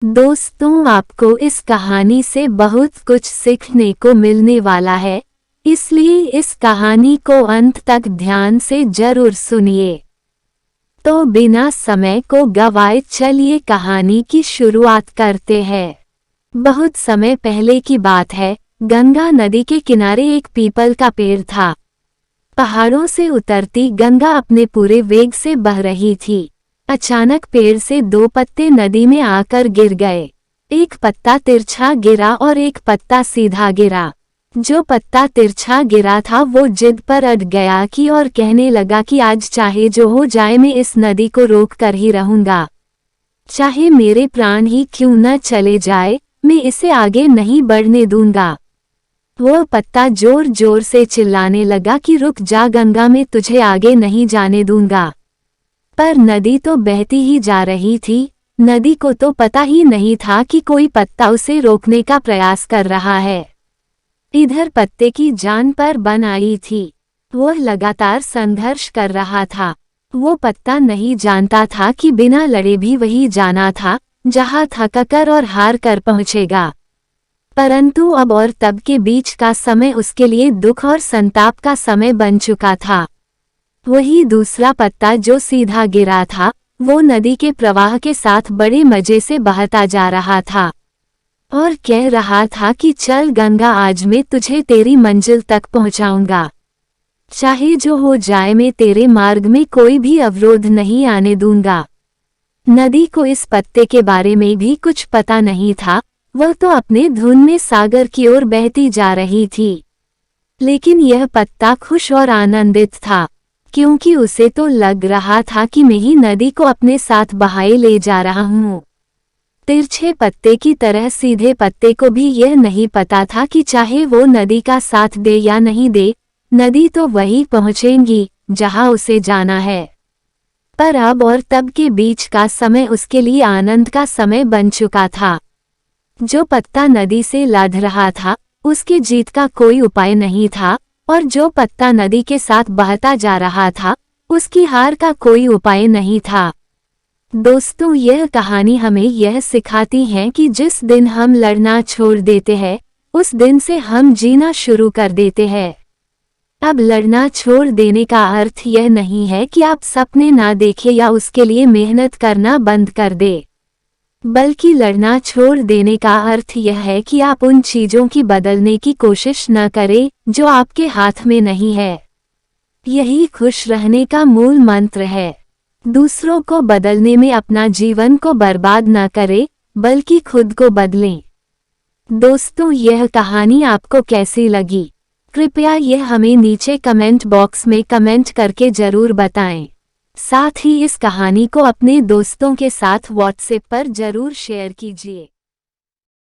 दोस्तों, आपको इस कहानी से बहुत कुछ सीखने को मिलने वाला है, इसलिए इस कहानी को अंत तक ध्यान से जरूर सुनिए। तो बिना समय को गवाए चलिए कहानी की शुरुआत करते हैं। बहुत समय पहले की बात है, गंगा नदी के किनारे एक पीपल का पेड़ था। पहाड़ों से उतरती गंगा अपने पूरे वेग से बह रही थी। अचानक पेड़ से दो पत्ते नदी में आकर गिर गए। एक पत्ता तिरछा गिरा और एक पत्ता सीधा गिरा। जो पत्ता तिरछा गिरा था वो जिद पर अड़ गया कि और कहने लगा कि आज चाहे जो हो जाए मैं इस नदी को रोक कर ही रहूंगा। चाहे मेरे प्राण ही क्यों न चले जाए, मैं इसे आगे नहीं बढ़ने दूंगा। वो पत्ता जोर जोर से चिल्लाने लगा कि रुक जा गंगा, मैं तुझे आगे नहीं जाने दूंगा। पर नदी तो बहती ही जा रही थी। नदी को तो पता ही नहीं था कि कोई पत्ता उसे रोकने का प्रयास कर रहा है। इधर पत्ते की जान पर बन आई थी। वह लगातार संघर्ष कर रहा था। वो पत्ता नहीं जानता था कि बिना लड़े भी वही जाना था जहां थककर और हार कर पहुंचेगा। परंतु अब और तब के बीच का समय उसके लिए दुख और संताप का समय बन चुका था। वही दूसरा पत्ता जो सीधा गिरा था, वो नदी के प्रवाह के साथ बड़े मजे से बहता जा रहा था और कह रहा था कि चल गंगा, आज मैं तुझे तेरी मंजिल तक पहुंचाऊंगा। चाहे जो हो जाए, मैं तेरे मार्ग में कोई भी अवरोध नहीं आने दूंगा। नदी को इस पत्ते के बारे में भी कुछ पता नहीं था। वह तो अपने धुन में सागर की ओर बहती जा रही थी। लेकिन यह पत्ता खुश और आनंदित था, क्योंकि उसे तो लग रहा था कि मैं ही नदी को अपने साथ बहाए ले जा रहा हूँ। तिरछे पत्ते की तरह सीधे पत्ते को भी यह नहीं पता था कि चाहे वो नदी का साथ दे या नहीं दे, नदी तो वही पहुँचेंगी जहाँ उसे जाना है। पर अब और तब के बीच का समय उसके लिए आनंद का समय बन चुका था। जो पत्ता नदी से लड़ रहा था, उसके जीत का कोई उपाय नहीं था, और जो पत्ता नदी के साथ बहता जा रहा था, उसकी हार का कोई उपाय नहीं था। दोस्तों, यह कहानी हमें यह सिखाती है कि जिस दिन हम लड़ना छोड़ देते हैं, उस दिन से हम जीना शुरू कर देते हैं। अब लड़ना छोड़ देने का अर्थ यह नहीं है कि आप सपने ना देखें या उसके लिए मेहनत करना बंद कर दे, बल्कि लड़ना छोड़ देने का अर्थ यह है कि आप उन चीजों की बदलने की कोशिश न करें जो आपके हाथ में नहीं है। यही खुश रहने का मूल मंत्र है। दूसरों को बदलने में अपना जीवन को बर्बाद न करें, बल्कि खुद को बदलें। दोस्तों, यह कहानी आपको कैसी लगी? कृपया यह हमें नीचे कमेंट बॉक्स में कमेंट करके जरूर बताएं। साथ ही इस कहानी को अपने दोस्तों के साथ व्हाट्सएप पर जरूर शेयर कीजिए।